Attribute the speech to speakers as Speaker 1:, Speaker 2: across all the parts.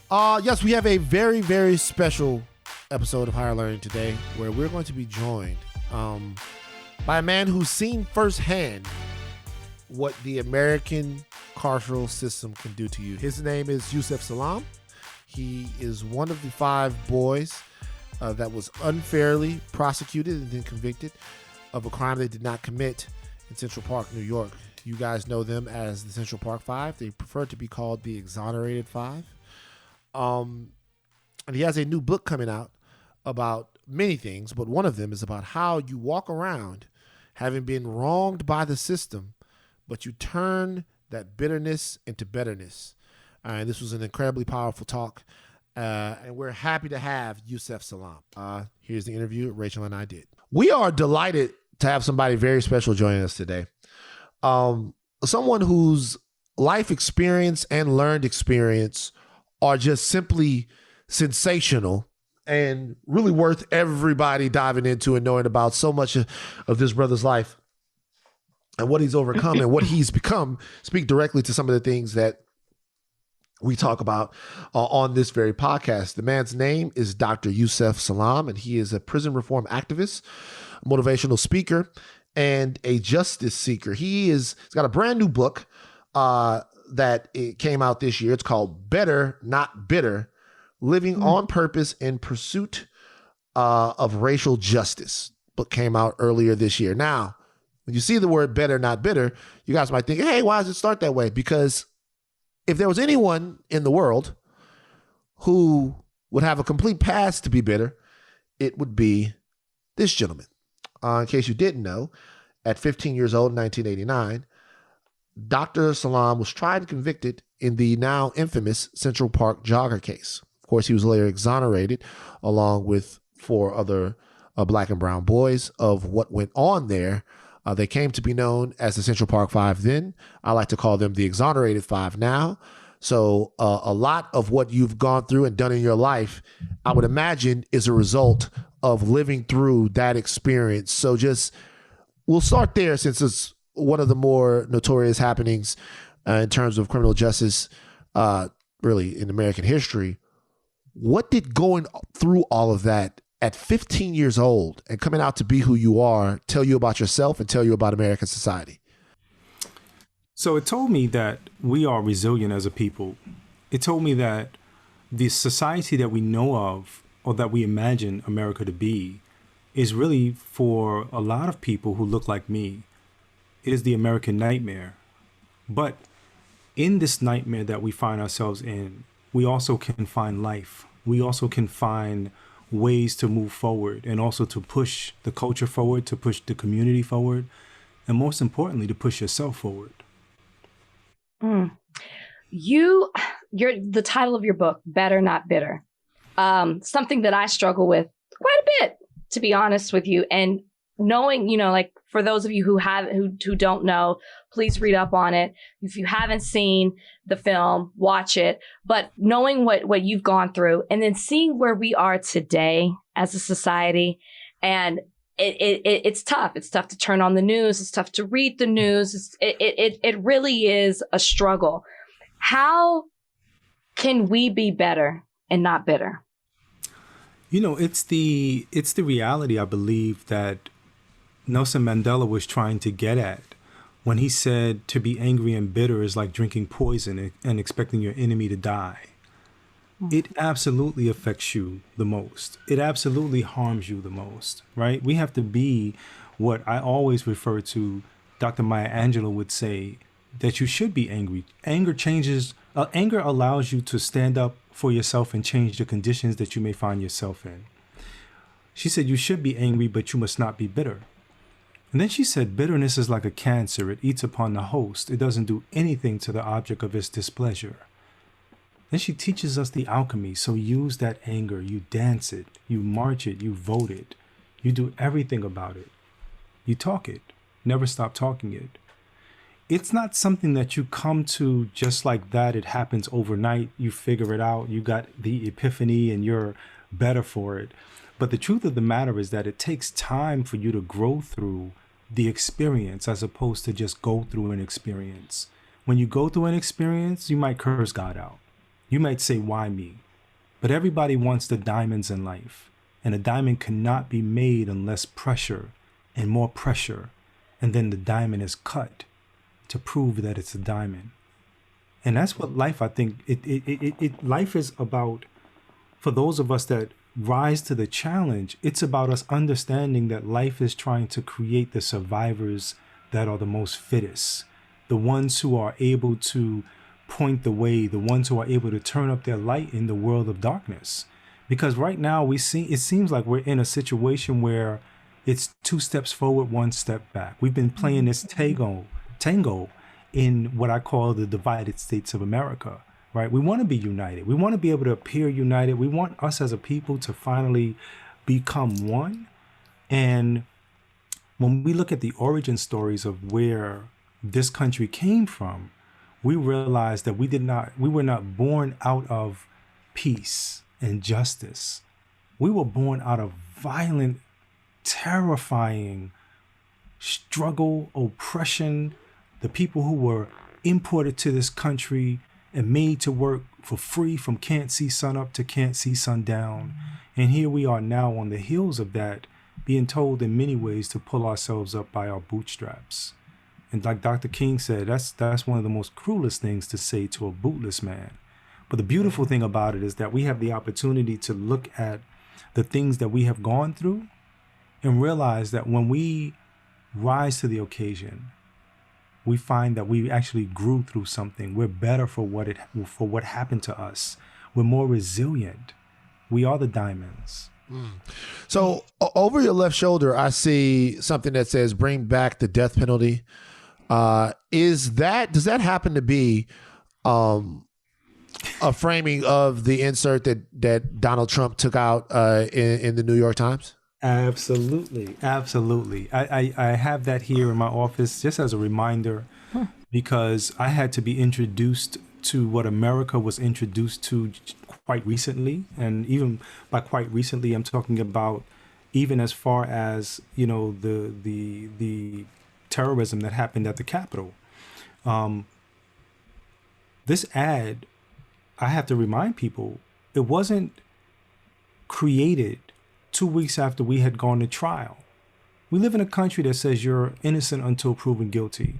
Speaker 1: Yes, we have a very, very special episode of Higher Learning today where we're going to be joined by a man who's seen firsthand what the American carceral system can do to you. His name is Yusef Salaam. He is one of the 5 boys that was unfairly prosecuted and then convicted of a crime they did not commit in Central Park, New York. You guys know them as the Central Park Five. They prefer to be called the Exonerated Five. And he has a new book coming out about many things, but one of them is about how you walk around having been wronged by the system, but you turn that bitterness into betterness. And this was an incredibly powerful talk, and we're happy to have Yusef Salaam. Here's the interview Rachel and I did. We are delighted to have somebody very special joining us today. Someone whose life experience and learned experience are just simply sensational and really worth everybody diving into and knowing about. So much of this brother's life and what he's overcome and what he's become speak directly to some of the things that we talk about on this very podcast. The man's name is Dr. Yusef Salaam, and he is a prison reform activist, motivational speaker, and a justice seeker. He's got a brand new book that it came out this year. It's called Better, Not Bitter, Living on Purpose in Pursuit of Racial Justice. Book came out earlier this year. Now, when you see the word better, not bitter, you guys might think, hey, why does it start that way? Because if there was anyone in the world who would have a complete pass to be bitter, it would be this gentleman. In case you didn't know, at 15 years old in 1989, Dr. Salaam was tried and convicted in the now infamous Central Park jogger case. Of course, he was later exonerated along with 4 other black and brown boys of what went on there. They came to be known as the Central Park Five then. I like to call them the Exonerated Five now. So a lot of what you've gone through and done in your life, I would imagine, is a result of living through that experience. So we'll start there since it's one of the more notorious happenings in terms of criminal justice, really in American history. What did going through all of that at 15 years old and coming out to be who you are tell you about yourself and tell you about American society?
Speaker 2: So it told me that we are resilient as a people. It told me that the society that we know of or that we imagine America to be is really for a lot of people who look like me. It is the American nightmare. But in this nightmare that we find ourselves in, we also can find life. We also can find ways to move forward and also to push the culture forward, to push the community forward, and most importantly, to push yourself forward.
Speaker 3: You're the title of your book, Better, Not Bitter. Something that I struggle with quite a bit, to be honest with you. And knowing, like for those of you who don't know, please read up on it. If you haven't seen the film, watch it. But knowing what you've gone through and then seeing where we are today as a society, and it's tough. It's tough to turn on the news. It's tough to read the news. It really is a struggle. How can we be better and not bitter?
Speaker 2: It's the reality, I believe, that Nelson Mandela was trying to get at when he said to be angry and bitter is like drinking poison and expecting your enemy to die. It absolutely affects you the most. It absolutely harms you the most, right? We have to be what I always refer to, Dr. Maya Angelou would say, that you should be angry. Anger allows you to stand up for yourself and change the conditions that you may find yourself in. She said, you should be angry, but you must not be bitter. And then she said, bitterness is like a cancer. It eats upon the host. It doesn't do anything to the object of its displeasure. Then she teaches us the alchemy. So use that anger. You dance it. You march it. You vote it. You do everything about it. You talk it. Never stop talking it. It's not something that you come to just like that. It happens overnight. You figure it out. You got the epiphany and you're better for it. But the truth of the matter is that it takes time for you to grow through the experience as opposed to just go through an experience. When you go through an experience, you might curse God out. You might say, why me? But everybody wants the diamonds in life. And a diamond cannot be made unless pressure and more pressure. And then the diamond is cut to prove that it's a diamond. And that's what life, I think, life is about. For those of us that rise to the challenge, it's about us understanding that life is trying to create the survivors that are the most fittest, the ones who are able to point the way, the ones who are able to turn up their light in the world of darkness. Because right now it seems like we're in a situation where it's 2 steps forward, 1 step back. We've been playing this tango in what I call the divided states of America, right? We want to be united. We want to be able to appear united. We want us as a people to finally become one. And when we look at the origin stories of where this country came from, we realize that we were not born out of peace and justice. We were born out of violent, terrifying struggle, oppression. The people who were imported to this country and made to work for free from can't see sun up to can't see sun down. And here we are now on the heels of that, being told in many ways to pull ourselves up by our bootstraps. And like Dr. King said, that's one of the most cruelest things to say to a bootless man. But the beautiful thing about it is that we have the opportunity to look at the things that we have gone through and realize that when we rise to the occasion, we find that we actually grew through something. We're better for what happened to us. We're more resilient. We are the diamonds.
Speaker 1: So over your left shoulder, I see something that says "Bring back the death penalty." Does that happen to be a framing of the insert that Donald Trump took out in the New York Times?
Speaker 2: Absolutely. I have that here in my office just as a reminder, because I had to be introduced to what America was introduced to quite recently. And even by quite recently, I'm talking about even as far as, the terrorism that happened at the Capitol. This ad, I have to remind people, it wasn't created 2 weeks after we had gone to trial. We live in a country that says you're innocent until proven guilty.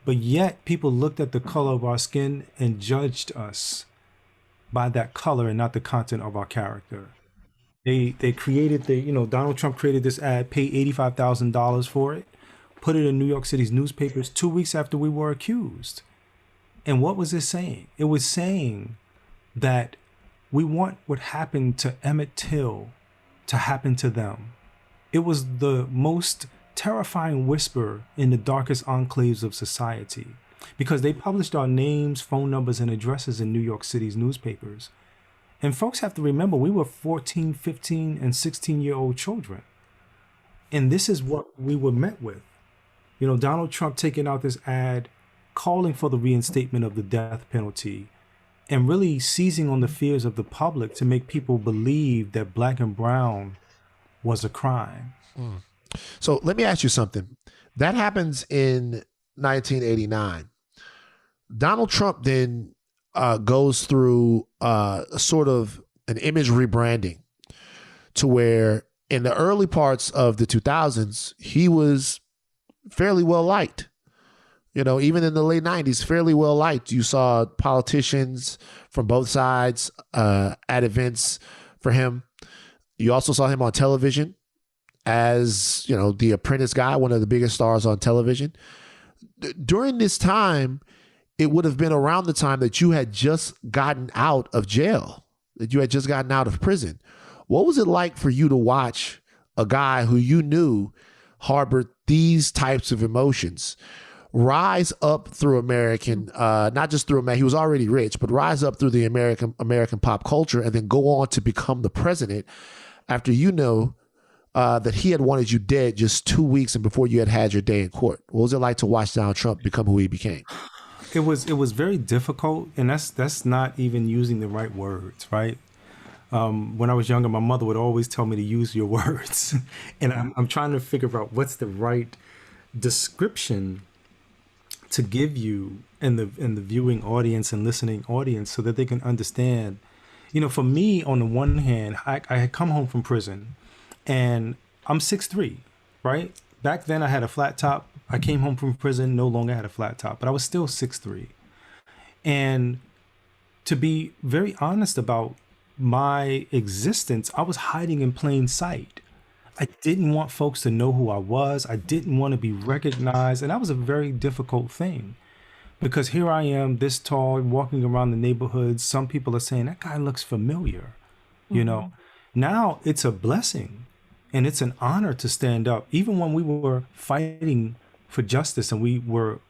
Speaker 2: But yet people looked at the color of our skin and judged us by that color and not the content of our character. They created Donald Trump created this ad, paid $85,000 for it, put it in New York City's newspapers 2 weeks after we were accused. And what was it saying? It was saying that we want what happened to Emmett Till to happen to them. It was the most terrifying whisper in the darkest enclaves of society, because they published our names, phone numbers, and addresses in New York City's newspapers. And folks have to remember, we were 14, 15, and 16-year-old children. And this is what we were met with. Donald Trump taking out this ad, calling for the reinstatement of the death penalty, and really seizing on the fears of the public to make people believe that black and brown was a crime.
Speaker 1: So let me ask you something. That happens in 1989. Donald Trump then goes through sort of an image rebranding to where in the early parts of the 2000s, he was fairly well liked. Even in the late 90s, fairly well liked. You saw politicians from both sides at events for him. You also saw him on television as, the Apprentice guy, one of the biggest stars on television. During this time, it would have been around the time that you had just gotten out of jail, that you had just gotten out of prison. What was it like for you to watch a guy who you knew harbored these types of emotions rise up through American, not just through America, he was already rich, but rise up through the American pop culture and then go on to become the president after that he had wanted you dead just 2 weeks and before you had your day in court? What was it like to watch Donald Trump become who he became?
Speaker 2: It was very difficult, and that's not even using the right words, right? When I was younger, my mother would always tell me to use your words, and I'm trying to figure out what's the right description to give you and the viewing audience and listening audience so that they can understand. You know, for me, on the one hand, I had come home from prison and I'm 6'3", right? Back then I had a flat top. I came home from prison, no longer had a flat top, but I was still 6'3". And to be very honest about my existence, I was hiding in plain sight. I didn't want folks to know who I was. I didn't want to be recognized. And that was a very difficult thing because here I am, this tall, walking around the neighborhoods. Some people are saying, that guy looks familiar. You know, now it's a blessing and it's an honor to stand up. Even when we were fighting for justice and we were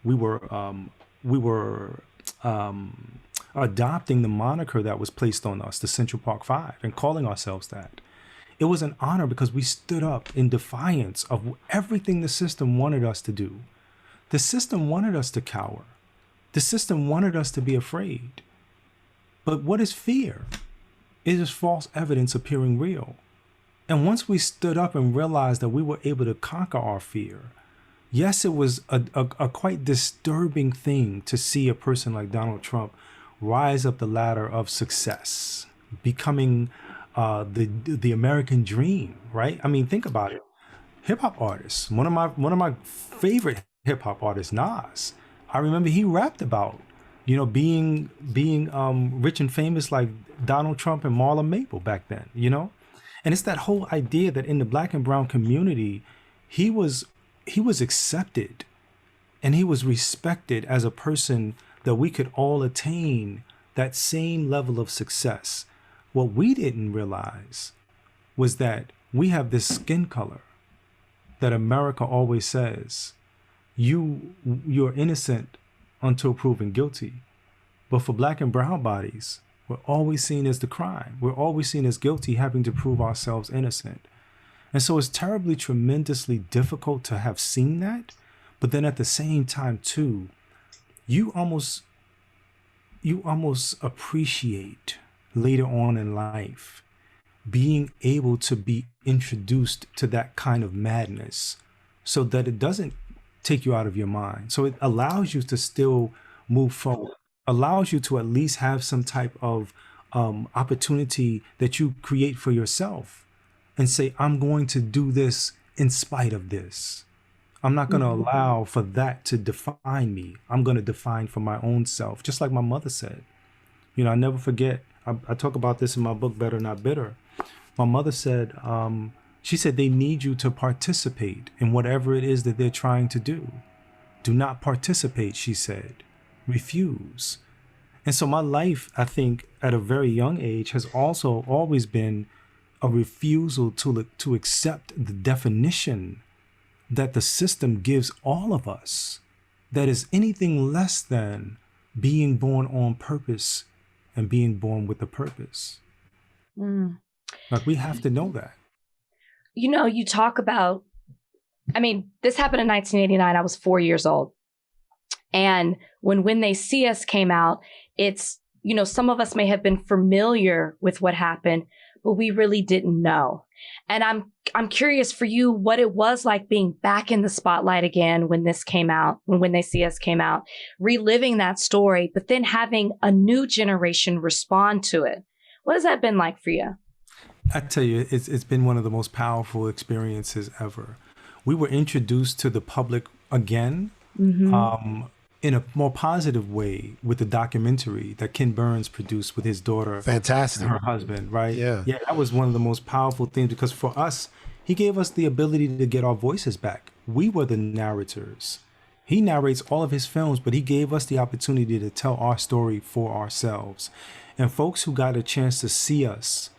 Speaker 2: adopting the moniker that was placed on us, the Central Park Five, and calling ourselves that. It was an honor because we stood up in defiance of everything the system wanted us to do. The system wanted us to cower. The system wanted us to be afraid. But what is fear? It is false evidence appearing real. And once we stood up and realized that we were able to conquer our fear, yes, it was a quite disturbing thing to see a person like Donald Trump rise up the ladder of success, becoming the American dream, right? I mean, think about it. Hip hop artists. One of my favorite hip hop artists, Nas. I remember he rapped about, you know, being rich and famous like Donald Trump and Marla Maples back then, you know? And it's that whole idea that in the Black and brown community, he was accepted and he was respected as a person that we could all attain that same level of success. What we didn't realize was that we have this skin color that America always says, you're innocent until proven guilty. But for Black and brown bodies, we're always seen as the crime. We're always seen as guilty, having to prove ourselves innocent. And so it's terribly, tremendously difficult to have seen that. But then at the same time, too, you almost appreciate later on in life being able to be introduced to that kind of madness so that it doesn't take you out of your mind. So it allows you to still move forward, allows you to at least have some type of opportunity that you create for yourself and say, I'm going to do this in spite of this. I'm not going to allow for that to define me. I'm going to define for my own self, just like my mother said. You know, I never forget. I talk about this in my book, Better Not Bitter. My mother said, she said, they need you to participate in whatever it is that they're trying to do. Do not participate, she said. Refuse. And so my life, I think, at a very young age has also always been a refusal to accept the definition that the system gives all of us, that is anything less than being born on purpose and being born with a purpose. Like, we have to know that.
Speaker 3: You know, you talk about, I mean, this happened in 1989. I was 4 years old. And when They See Us came out, it's, you know, some of us may have been familiar with what happened, but we really didn't know. And I'm curious for you what it was like being back in the spotlight again when this came out, when They See Us came out, reliving that story, but then having a new generation respond to it. What has that been like for you?
Speaker 2: I tell you, it's been one of the most powerful experiences ever. We were introduced to the public again, in a more positive way with the documentary that Ken Burns produced with his daughter.
Speaker 1: Fantastic.
Speaker 2: And her husband, right?
Speaker 1: Yeah.
Speaker 2: Yeah, that was one of the most powerful things because for us, he gave us the ability to get our voices back. We were the narrators. He narrates all of his films, but he gave us the opportunity to tell our story for ourselves. And folks who got a chance to see us,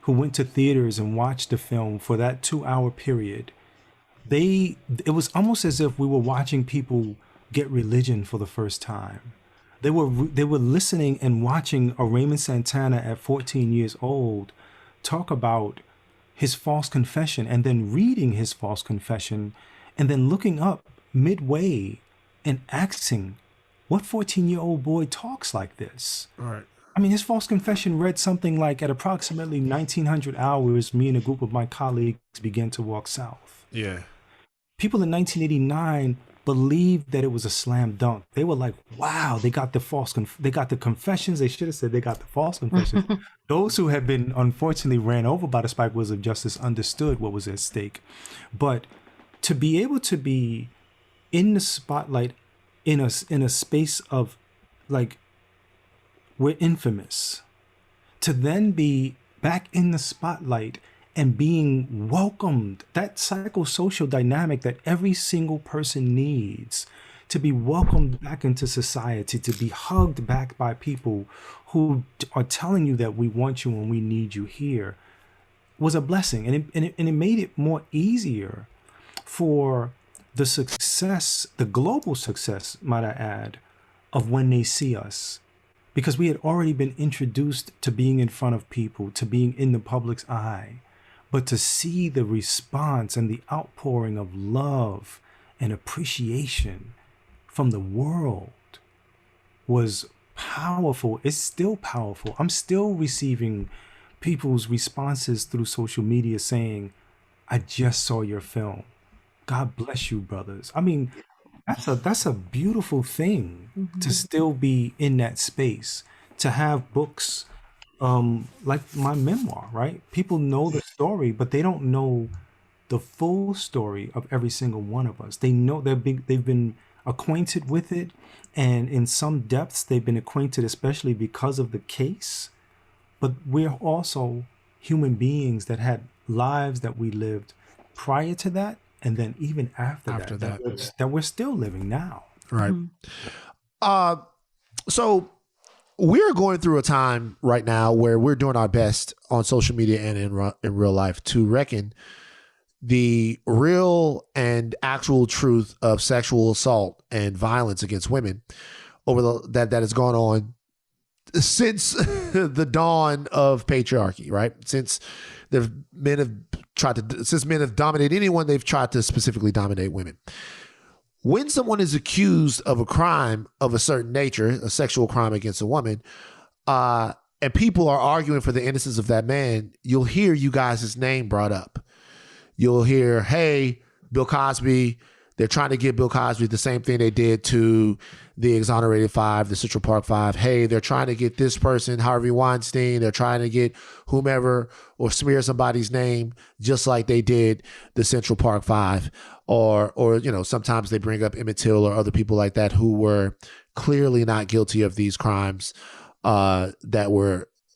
Speaker 2: who went to theaters and watched the film for that 2-hour period, it was almost as if we were watching people get religion for the first time. They were listening and watching a Raymond Santana at 14 years old talk about his false confession and then reading his false confession and then looking up midway and asking, what 14-year-old boy talks like this?
Speaker 1: All right.
Speaker 2: I mean, his false confession read something like, at approximately 1900 hours, me and a group of my colleagues began to walk south.
Speaker 1: Yeah.
Speaker 2: People in 1989 believed that it was a slam dunk. They were like, wow, they got the they got the confessions. They should have said they got the false confessions. Those who had been unfortunately ran over by the spike wheels of justice understood what was at stake. But to be able to be in the spotlight in a space of like, we're infamous, to then be back in the spotlight and being welcomed, that psychosocial dynamic that every single person needs to be welcomed back into society, to be hugged back by people who are telling you that we want you and we need you here, was a blessing. And it made it more easier for the success, the global success, might I add, of when they see us. Because we had already been introduced to being in front of people, to being in the public's eye. But to see the response and the outpouring of love and appreciation from the world was powerful. It's still powerful. I'm still receiving people's responses through social media saying, I just saw your film. God bless you, brothers. I mean, that's a beautiful thing to still be in that space, to have books like my memoir, right? People know the story, but they don't know the full story of every single one of us. They know they've been acquainted with it, and in some depths they've been acquainted, especially because of the case. But we're also human beings that had lives that we lived prior to that, and then even after that we're still living now.
Speaker 1: Right. So we're going through a time right now where we're doing our best on social media and in real life to reckon the real and actual truth of sexual assault and violence against women that has gone on since the dawn of patriarchy, right? Since men have dominated anyone, they've tried to specifically dominate women. When someone is accused of a crime of a certain nature, a sexual crime against a woman, and people are arguing for the innocence of that man, you'll hear you guys' name brought up. You'll hear, hey, Bill Cosby, they're trying to give Bill Cosby the same thing they did to the Exonerated Five, the Central Park Five. Hey, they're trying to get this person, Harvey Weinstein, they're trying to get whomever or smear somebody's name just like they did the Central Park Five. Or sometimes they bring up Emmett Till or other people like that who were clearly not guilty of these crimes that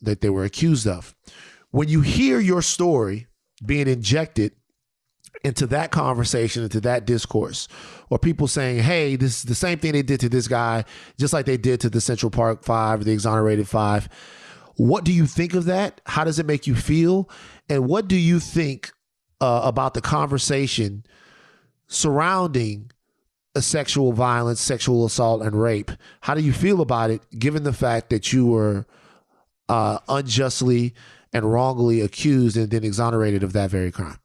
Speaker 1: they were accused of. When you hear your story being injected into that conversation, into that discourse, or people saying, hey, this is the same thing they did to this guy, just like they did to the Central Park Five, the Exonerated Five. What do you think of that? How does it make you feel? And what do you think about the conversation surrounding a sexual violence, sexual assault, and rape? How do you feel about it, given the fact that you were unjustly and wrongly accused and then exonerated of that very crime?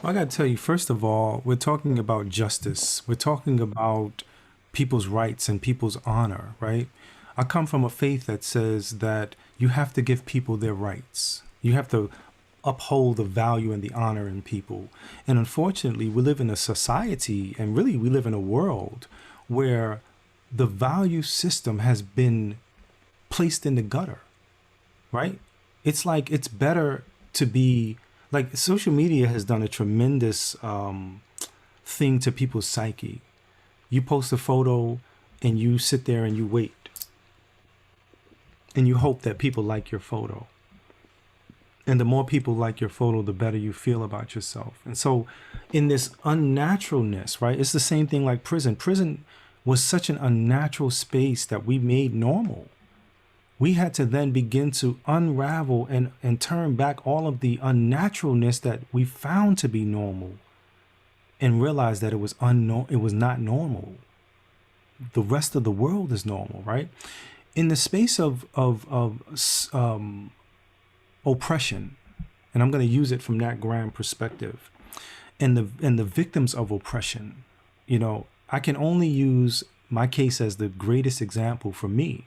Speaker 2: Well, I got to tell you, first of all, we're talking about justice. We're talking about people's rights and people's honor, right? I come from a faith that says that you have to give people their rights. You have to uphold the value and the honor in people. And unfortunately, we live in a society, and really we live in a world where the value system has been placed in the gutter, right? It's like it's better to be like, social media has done a tremendous thing to people's psyche. You post a photo and you sit there and you wait. And you hope that people like your photo. And the more people like your photo, the better you feel about yourself. And so in this unnaturalness, right, it's the same thing like prison. Prison was such an unnatural space that we made normal. We had to then begin to unravel and turn back all of the unnaturalness that we found to be normal and realize that it was not normal. The rest of the world is normal, right? In the space of oppression, and I'm going to use it from that grand perspective, and the victims of oppression, I can only use my case as the greatest example for me.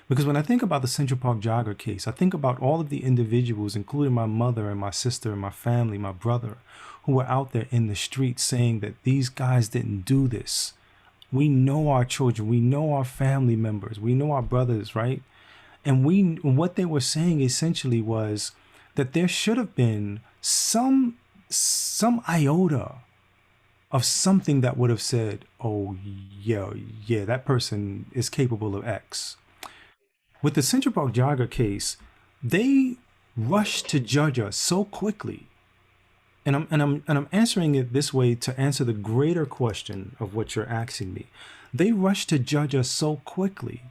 Speaker 2: Because when I think about the Central Park jogger case, I think about all of the individuals, including my mother and my sister and my family, my brother, who were out there in the streets saying that these guys didn't do this. We know our children. We know our family members. We know our brothers, right? And what they were saying essentially was that there should have been some iota of something that would have said, oh, yeah, that person is capable of X. With the Central Park Jogger case, they rushed to judge us so quickly. And I'm answering it this way to answer the greater question of what you're asking me. They rushed to judge us so quickly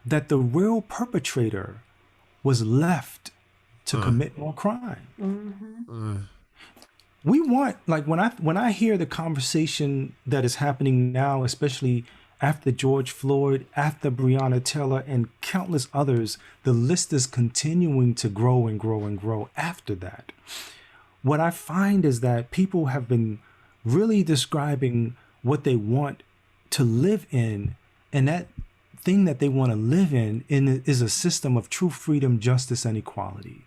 Speaker 2: that the real perpetrator was left to commit more crime.
Speaker 3: Mm-hmm.
Speaker 2: We want, like, when I hear the conversation that is happening now, especially after George Floyd, after Breonna Taylor, and countless others, the list is continuing to grow and grow and grow after that. What I find is that people have been really describing what they want to live in, and that thing that they want to live in is a system of true freedom, justice, and equality.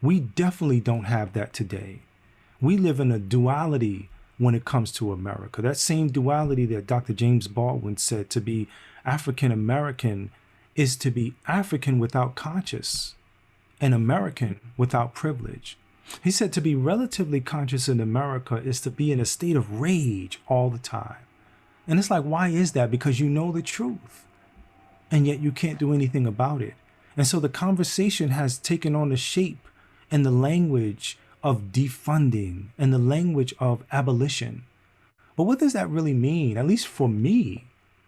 Speaker 2: We definitely don't have that today. We live in a duality when it comes to America. That same duality that Dr. James Baldwin said to be African American is to be African without conscience and American without privilege. He said to be relatively conscious in America is to be in a state of rage all the time. And it's like, why is that? Because you know the truth, and yet you can't do anything about it. And so the conversation has taken on the shape and the language of defunding and the language of abolition. But what does that really mean? At least for me,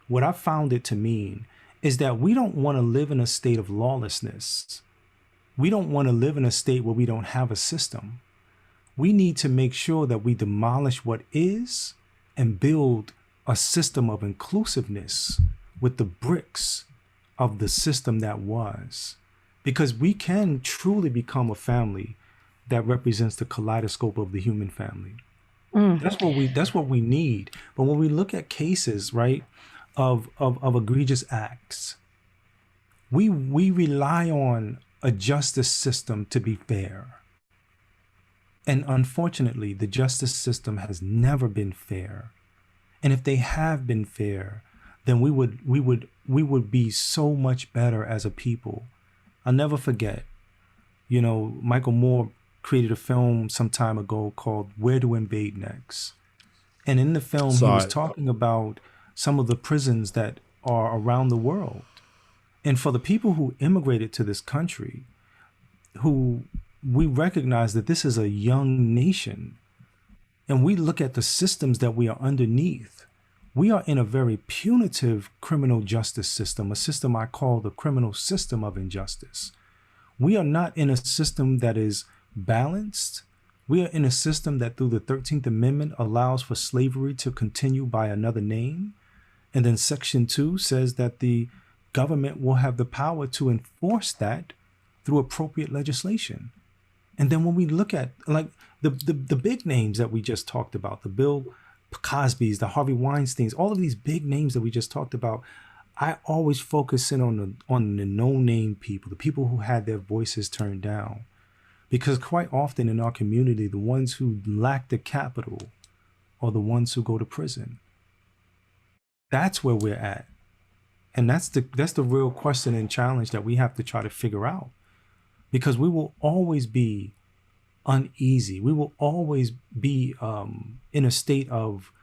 Speaker 2: what I found it to mean is that we don't want to live in a state of lawlessness. We don't want to live in a state where we don't have a system. We need to make sure that we demolish what is and build a system of inclusiveness with the bricks of the system that was. Because we can truly become a family that represents the kaleidoscope of the human family. That's what we need. But when we look at cases, right, of egregious acts, we rely on a justice system to be fair. And unfortunately, the justice system has never been fair. And if they have been fair, then we would be so much better as a people. I'll never forget, Michael Moore created a film some time ago called Where to Invade Next. And in the film, he was talking about some of the prisons that are around the world. And for the people who immigrated to this country, who we recognize that this is a young nation, and we look at the systems that we are underneath, we are in a very punitive criminal justice system, a system I call the criminal system of injustice. We are not in a system that is balanced. We are in a system that through the 13th Amendment allows for slavery to continue by another name. And then Section 2 says that the government will have the power to enforce that through appropriate legislation. And then when we look at like the big names that we just talked about, the Bill Cosby's, the Harvey Weinsteins, all of these big names that we just talked about, I always focus in on the no-name people, the people who had their voices turned down. Because quite often in our community, the ones who lack the capital are the ones who go to prison. That's where we're at. And that's the real question and challenge that we have to try to figure out. Because we will always be uneasy. We will always be in a state of,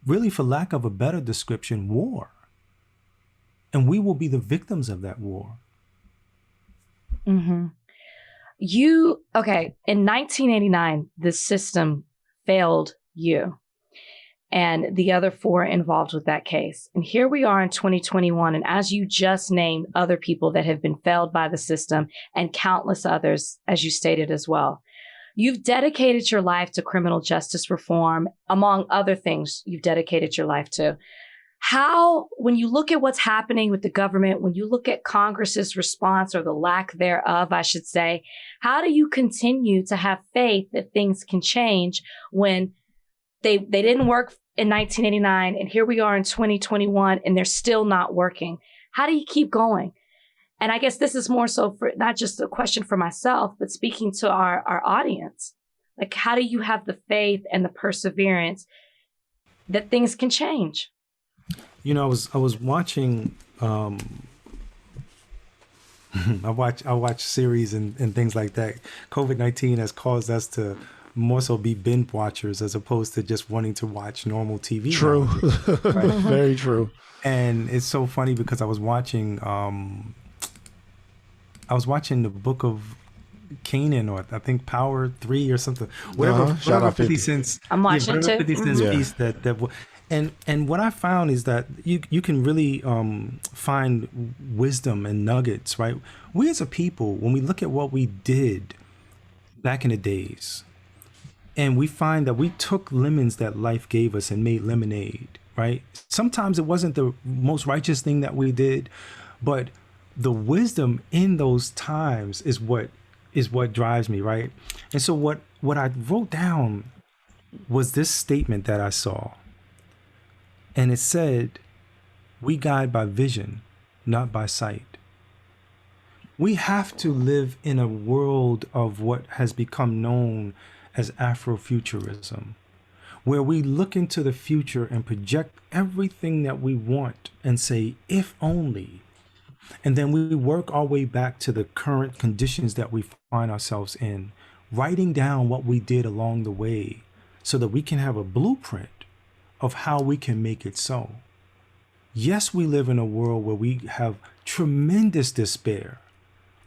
Speaker 2: really for lack of a better description, war. And we will be the victims of that war.
Speaker 3: Mm-hmm. In 1989, the system failed you and the other four involved with that case. And here we are in 2021. And as you just named other people that have been failed by the system and countless others, as you stated as well, you've dedicated your life to criminal justice reform, among other things you've dedicated your life to. How, when you look at what's happening with the government, when you look at Congress's response or the lack thereof, I should say, how do you continue to have faith that things can change when they didn't work in 1989 and here we are in 2021 and they're still not working? How do you keep going? And I guess this is more so for not just a question for myself, but speaking to our audience. Like, how do you have the faith and the perseverance that things can change?
Speaker 2: I was watching. I watch series and things like that. COVID-19 has caused us to more so be binge watchers as opposed to just wanting to watch normal TV.
Speaker 1: True. Right? Very true.
Speaker 2: And it's so funny because I was watching the book of Canaan, or I think Power 3 or something. Whatever 50 Cents.
Speaker 3: I'm watching too.
Speaker 2: 50 Cents piece that and what I found is that you can really find wisdom and nuggets, right? We as a people, when we look at what we did back in the days, and we find that we took lemons that life gave us and made lemonade, right? Sometimes it wasn't the most righteous thing that we did, but the wisdom in those times is what drives me, right? And so what I wrote down was this statement that I saw. And it said, we guide by vision, not by sight. We have to live in a world of what has become known as Afrofuturism, where we look into the future and project everything that we want and say, if only. And then we work our way back to the current conditions that we find ourselves in, writing down what we did along the way so that we can have a blueprint of how we can make it so. Yes, we live in a world where we have tremendous despair.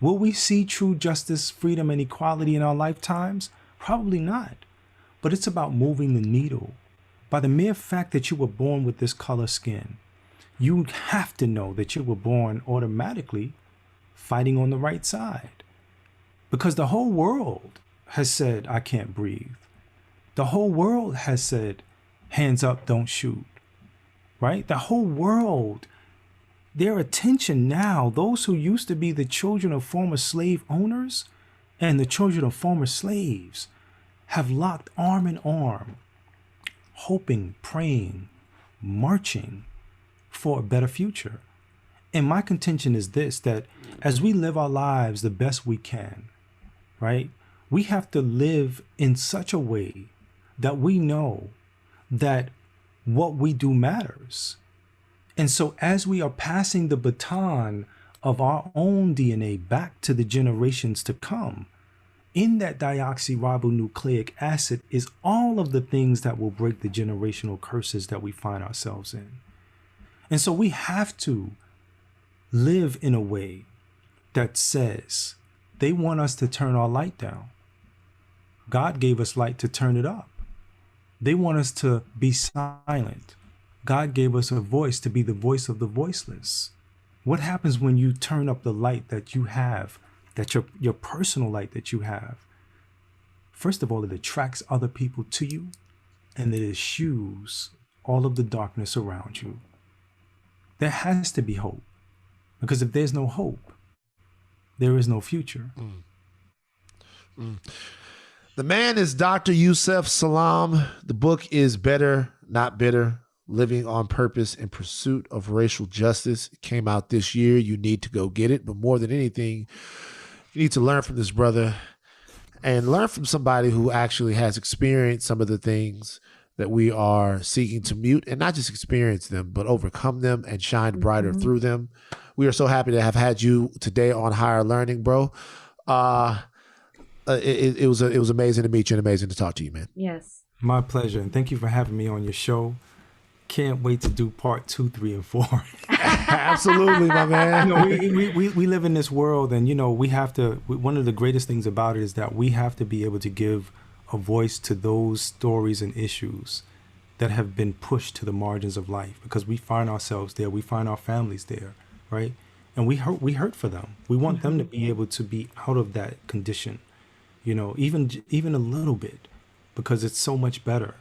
Speaker 2: Will we see true justice, freedom, and equality in our lifetimes? Probably not. But it's about moving the needle. By the mere fact that you were born with this color skin, you have to know that you were born automatically fighting on the right side. Because the whole world has said, I can't breathe. The whole world has said, hands up, don't shoot, right? The whole world, their attention now, those who used to be the children of former slave owners and the children of former slaves have locked arm in arm, hoping, praying, marching for a better future. And my contention is this, that as we live our lives the best we can, right? We have to live in such a way that we know that what we do matters. And so as we are passing the baton of our own DNA back to the generations to come, in that deoxyribonucleic acid is all of the things that will break the generational curses that we find ourselves in. And so we have to live in a way that says they want us to turn our light down. God gave us light to turn it up. They want us to be silent. God gave us a voice to be the voice of the voiceless. What happens when you turn up the light that you have, that your personal light that you have? First of all, it attracts other people to you, and it eschews all of the darkness around you. There has to be hope, because if there's no hope, there is no future.
Speaker 1: The man is Dr. Yusef Salaam. The book is Better, Not Bitter, Living on Purpose in Pursuit of Racial Justice. It came out this year. You need to go get it. But more than anything, you need to learn from this brother and learn from somebody who actually has experienced some of the things that we are seeking to mute, and not just experience them, but overcome them and shine brighter through them. We are so happy to have had you today on Higher Learning, bro. It was amazing to meet you and amazing to talk to you, man.
Speaker 3: Yes.
Speaker 2: My pleasure. And thank you for having me on your show. Can't wait to do part 2, 3, and 4.
Speaker 1: Absolutely, my man.
Speaker 2: We live in this world, and, we have to, one of the greatest things about it is that we have to be able to give a voice to those stories and issues that have been pushed to the margins of life, because we find ourselves there. We find our families there, right? And we hurt for them. We want them to be able to be out of that condition, even a little bit, because it's so much better,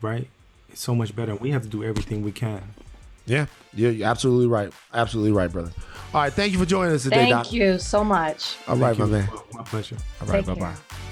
Speaker 2: right? It's so much better. We have to do everything we can.
Speaker 1: Yeah, you're absolutely right. Absolutely right, brother. All right, thank you for joining us today, Doc.
Speaker 3: Thank you so much.
Speaker 1: All right, my man.
Speaker 2: My pleasure.
Speaker 1: All right,
Speaker 3: Take
Speaker 1: bye-bye.
Speaker 3: care.